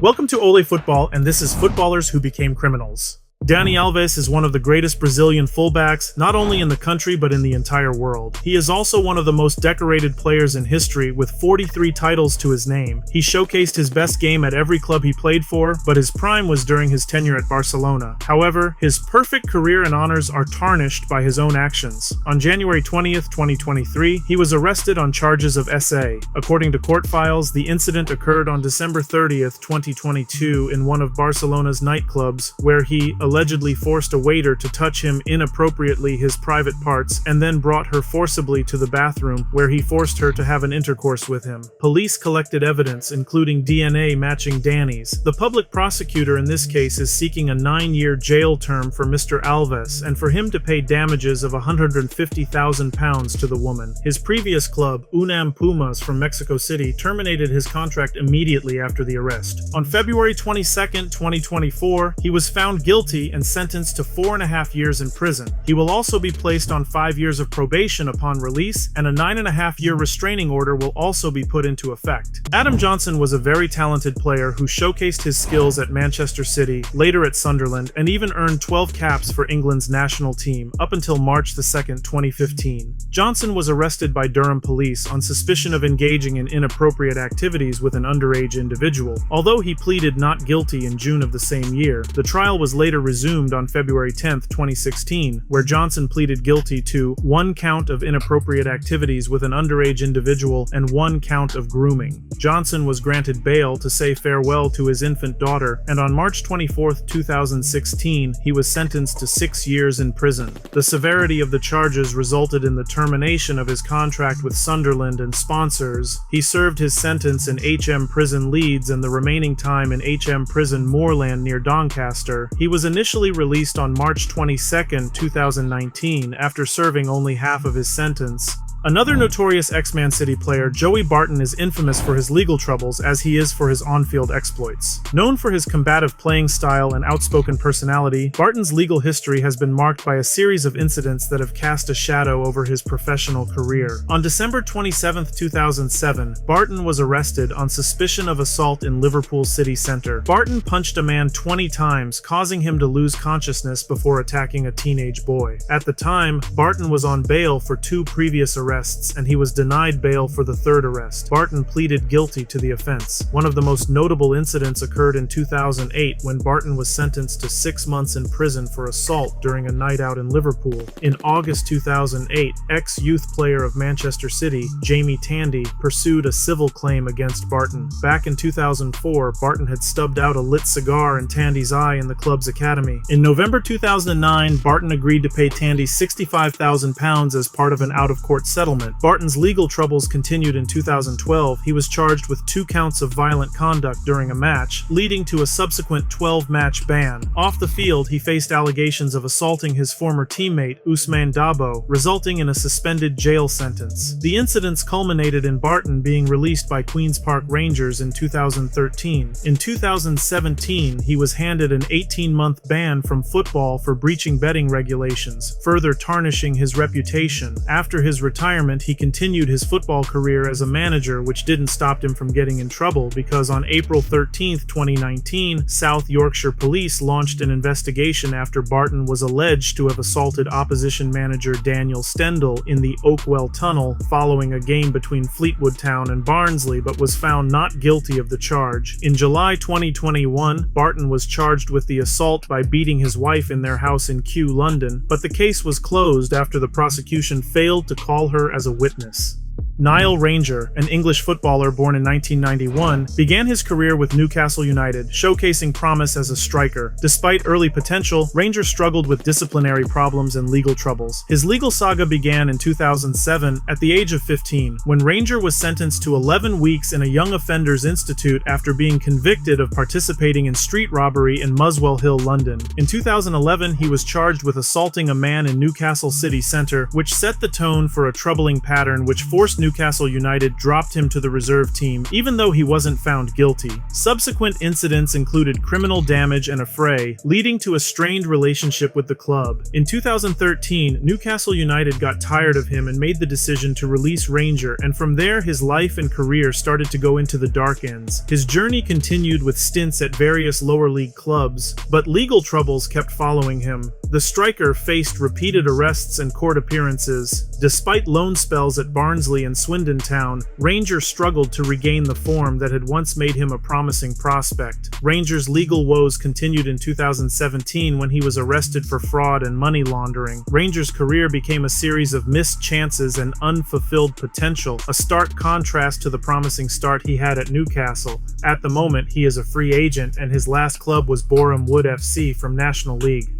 Welcome to Ole Football, and this is Footballers Who Became Criminals. Dani Alves is one of the greatest Brazilian fullbacks, not only in the country but in the entire world. He is also one of the most decorated players in history, with 43 titles to his name. He showcased his best game at every club he played for, but his prime was during his tenure at Barcelona. However, his perfect career and honors are tarnished by his own actions. On January 20th, 2023, he was arrested on charges of SA. According to court files, the incident occurred on December 30th, 2022 in one of Barcelona's nightclubs, where he allegedly forced a waiter to touch him inappropriately his private parts and then brought her forcibly to the bathroom, where he forced her to have an intercourse with him. Police collected evidence, including DNA matching Dani's. The public prosecutor in this case is seeking a 9-year jail term for Mr. Alves and for him to pay damages of £150,000 to the woman. His previous club, UNAM Pumas from Mexico City, terminated his contract immediately after the arrest. On February 22, 2024, he was found guilty and sentenced to 4.5 years in prison. He will also be placed on 5 years of probation upon release, and a 9.5-year restraining order will also be put into effect. Adam Johnson was a very talented player who showcased his skills at Manchester City, later at Sunderland, and even earned 12 caps for England's national team up until March 2, 2015. Johnson was arrested by Durham police on suspicion of engaging in inappropriate activities with an underage individual. Although he pleaded not guilty in June of the same year, the trial was later resumed on February 10, 2016, where Johnson pleaded guilty to 1 count of inappropriate activities with an underage individual and 1 count of grooming. Johnson was granted bail to say farewell to his infant daughter, and on March 24, 2016, he was sentenced to 6 years in prison. The severity of the charges resulted in the termination of his contract with Sunderland and sponsors. He served his sentence in HM Prison Leeds and the remaining time in HM Prison Moorland near Doncaster. He was initially released on March 22, 2019, after serving only half of his sentence. Another notorious ex-Man City player, Joey Barton, is infamous for his legal troubles as he is for his on-field exploits. Known for his combative playing style and outspoken personality, Barton's legal history has been marked by a series of incidents that have cast a shadow over his professional career. On December 27, 2007, Barton was arrested on suspicion of assault in Liverpool city centre. Barton punched a man 20 times, causing him to lose consciousness before attacking a teenage boy. At the time, Barton was on bail for 2 previous arrests, and he was denied bail for the 3rd arrest. Barton pleaded guilty to the offense. One of the most notable incidents occurred in 2008 when Barton was sentenced to 6 months in prison for assault during a night out in Liverpool. In August 2008, ex-youth player of Manchester City, Jamie Tandy, pursued a civil claim against Barton. Back in 2004, Barton had stubbed out a lit cigar in Tandy's eye in the club's academy. In November 2009, Barton agreed to pay Tandy £65,000 as part of an out-of-court settlement. Barton's legal troubles continued in 2012. He was charged with 2 counts of violent conduct during a match, leading to a subsequent 12-match ban. Off the field, he faced allegations of assaulting his former teammate, Ousmane Dabo, resulting in a suspended jail sentence. The incidents culminated in Barton being released by Queen's Park Rangers in 2013. In 2017, he was handed an 18-month ban from football for breaching betting regulations, further tarnishing his reputation. After his retirement, he continued his football career as a manager, which didn't stop him from getting in trouble because on April 13, 2019, South Yorkshire Police launched an investigation after Barton was alleged to have assaulted opposition manager Daniel Stendel in the Oakwell Tunnel following a game between Fleetwood Town and Barnsley, but was found not guilty of the charge. In July 2021, Barton was charged with the assault by beating his wife in their house in Kew, London, but the case was closed after the prosecution failed to call her as a witness. Nile Ranger, an English footballer born in 1991, began his career with Newcastle United, showcasing promise as a striker. Despite early potential, Ranger struggled with disciplinary problems and legal troubles. His legal saga began in 2007 at the age of 15, when Ranger was sentenced to 11 weeks in a Young Offenders Institute after being convicted of participating in street robbery in Muswell Hill, London. In 2011, he was charged with assaulting a man in Newcastle city centre, which set the tone for a troubling pattern which forced Newcastle United dropped him to the reserve team, even though he wasn't found guilty. Subsequent incidents included criminal damage and a fray, leading to a strained relationship with the club. In 2013, Newcastle United got tired of him and made the decision to release Ranger, and from there his life and career started to go into the dark ends. His journey continued with stints at various lower league clubs, but legal troubles kept following him. The striker faced repeated arrests and court appearances. Despite loan spells at Barnsley and Swindon Town, Ranger struggled to regain the form that had once made him a promising prospect. Ranger's legal woes continued in 2017 when he was arrested for fraud and money laundering. Ranger's career became a series of missed chances and unfulfilled potential, a stark contrast to the promising start he had at Newcastle. At the moment, he is a free agent, and his last club was Boreham Wood FC from National League.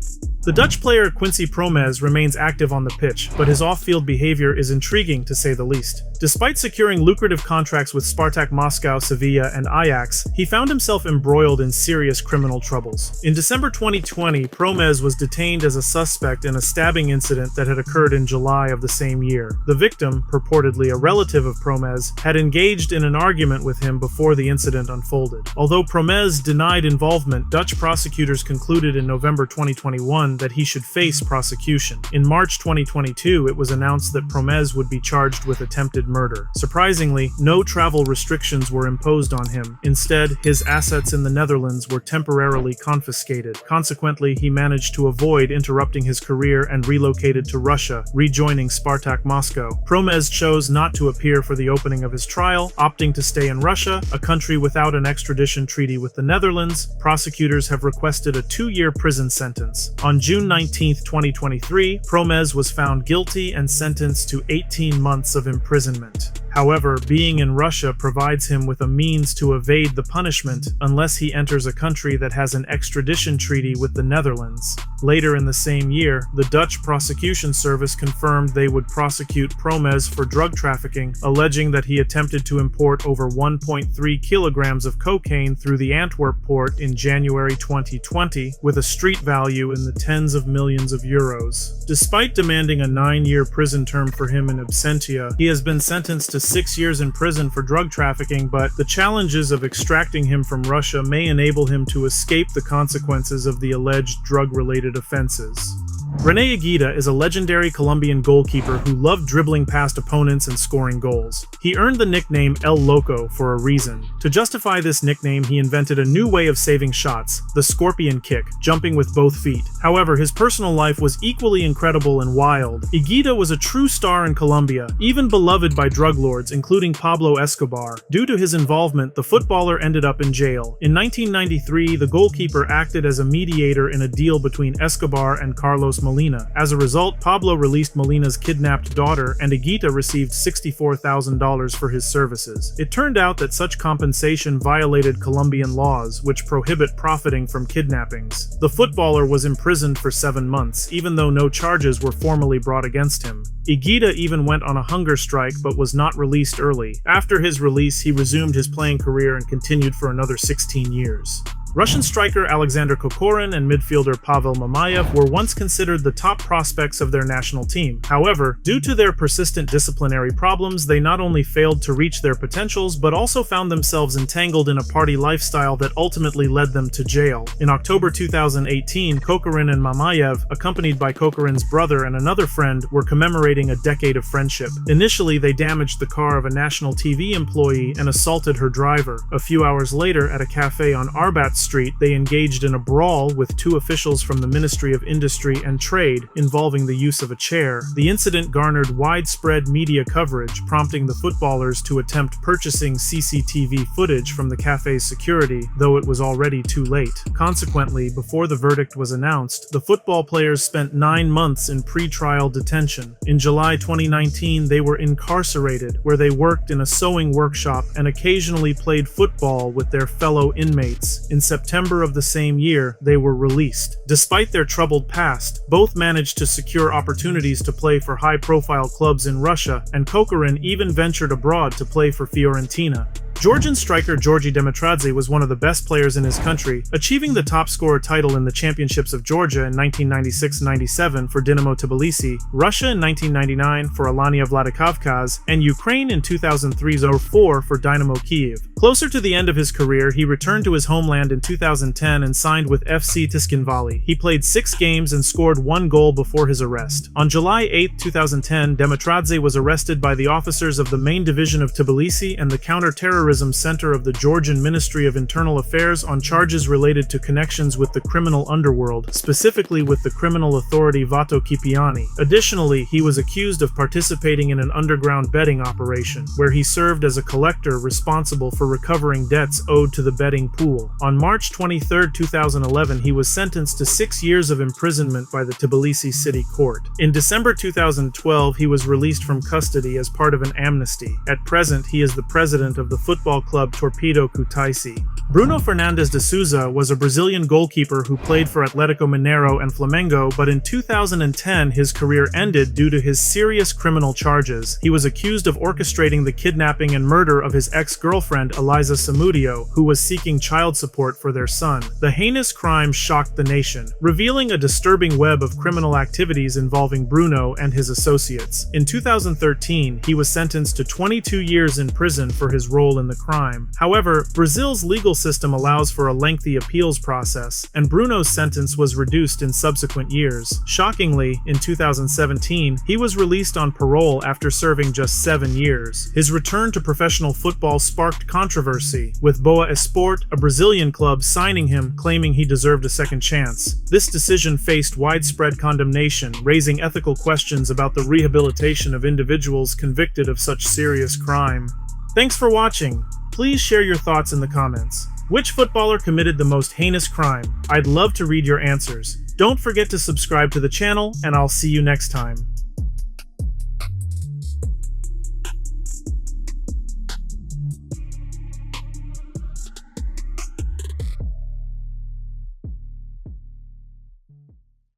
The Dutch player Quincy Promes remains active on the pitch, but his off-field behavior is intriguing to say the least. Despite securing lucrative contracts with Spartak Moscow, Sevilla, and Ajax, he found himself embroiled in serious criminal troubles. In December 2020, Promes was detained as a suspect in a stabbing incident that had occurred in July of the same year. The victim, purportedly a relative of Promes, had engaged in an argument with him before the incident unfolded. Although Promes denied involvement, Dutch prosecutors concluded in November 2021 that he should face prosecution. In March 2022, it was announced that Promes would be charged with attempted murder. Surprisingly, no travel restrictions were imposed on him. Instead, his assets in the Netherlands were temporarily confiscated. Consequently, he managed to avoid interrupting his career and relocated to Russia, rejoining Spartak Moscow. Promes chose not to appear for the opening of his trial, opting to stay in Russia, a country without an extradition treaty with the Netherlands. Prosecutors have requested a 2-year prison sentence. On June 19, 2023, Promes was found guilty and sentenced to 18 months of imprisonment. However, being in Russia provides him with a means to evade the punishment unless he enters a country that has an extradition treaty with the Netherlands. Later in the same year, the Dutch prosecution service confirmed they would prosecute Promes for drug trafficking, alleging that he attempted to import over 1.3 kilograms of cocaine through the Antwerp port in January 2020, with a street value in the tens of millions of euros. Despite demanding a 9-year prison term for him in absentia, he has been sentenced to 6 years in prison for drug trafficking, but the challenges of extracting him from Russia may enable him to escape the consequences of the alleged drug-related offenses. Rene Higuita is a legendary Colombian goalkeeper who loved dribbling past opponents and scoring goals. He earned the nickname El Loco for a reason. To justify this nickname, he invented a new way of saving shots, the scorpion kick, jumping with both feet. However, his personal life was equally incredible and wild. Higuita was a true star in Colombia, even beloved by drug lords, including Pablo Escobar. Due to his involvement, the footballer ended up in jail. In 1993, the goalkeeper acted as a mediator in a deal between Escobar and Carlos Molina. As a result, Pablo released Molina's kidnapped daughter, and Higuita received $64,000 for his services. It turned out that such compensation violated Colombian laws, which prohibit profiting from kidnappings. The footballer was imprisoned for 7 months, even though no charges were formally brought against him. Higuita even went on a hunger strike but was not released early. After his release, he resumed his playing career and continued for another 16 years. Russian striker Aleksandr Kokorin and midfielder Pavel Mamayev were once considered the top prospects of their national team. However, due to their persistent disciplinary problems, they not only failed to reach their potentials, but also found themselves entangled in a party lifestyle that ultimately led them to jail. In October 2018, Kokorin and Mamayev, accompanied by Kokorin's brother and another friend, were commemorating a decade of friendship. Initially, they damaged the car of a national TV employee and assaulted her driver. A few hours later, at a cafe on Arbat Street, they engaged in a brawl with 2 officials from the Ministry of Industry and Trade involving the use of a chair. The incident garnered widespread media coverage, prompting the footballers to attempt purchasing CCTV footage from the cafe's security, though it was already too late. Consequently, before the verdict was announced, the football players spent 9 months in pre-trial detention. In July 2019, they were incarcerated, where they worked in a sewing workshop and occasionally played football with their fellow inmates. In September of the same year, they were released. Despite their troubled past, both managed to secure opportunities to play for high-profile clubs in Russia, and Kokorin even ventured abroad to play for Fiorentina. Georgian striker Giorgi Demetradze was one of the best players in his country, achieving the top scorer title in the championships of Georgia in 1996-97 for Dynamo Tbilisi, Russia in 1999 for Alanya Vladikavkaz, and Ukraine in 2003-04 for Dynamo Kyiv. Closer to the end of his career, he returned to his homeland in 2010 and signed with FC Tskinvali. He played 6 games and scored 1 goal before his arrest. On July 8, 2010, Demetradze was arrested by the officers of the main division of Tbilisi and the Counter-Terrorism Center of the Georgian Ministry of Internal Affairs on charges related to connections with the criminal underworld, specifically with the criminal authority Vato Kipiani. Additionally, he was accused of participating in an underground betting operation, where he served as a collector responsible for recovering debts owed to the betting pool. On March 23, 2011, he was sentenced to 6 years of imprisonment by the Tbilisi City Court. In December 2012, he was released from custody as part of an amnesty. At present, he is the president of the football club Torpedo Kutaisi. Bruno Fernandes de Souza was a Brazilian goalkeeper who played for Atlético Mineiro and Flamengo, but in 2010 his career ended due to his serious criminal charges. He was accused of orchestrating the kidnapping and murder of his ex-girlfriend Eliza Samudio, who was seeking child support for their son. The heinous crime shocked the nation, revealing a disturbing web of criminal activities involving Bruno and his associates. In 2013, he was sentenced to 22 years in prison for his role in the crime. However, Brazil's legal system allows for a lengthy appeals process, and Bruno's sentence was reduced in subsequent years. Shockingly, in 2017, he was released on parole after serving just 7 years. His return to professional football sparked controversy, with Boa Esporte, a Brazilian club, signing him, claiming he deserved a second chance. This decision faced widespread condemnation, raising ethical questions about the rehabilitation of individuals convicted of such serious crime. Thanks for watching. Please share your thoughts in the comments. Which footballer committed the most heinous crime? I'd love to read your answers. Don't forget to subscribe to the channel, and I'll see you next time.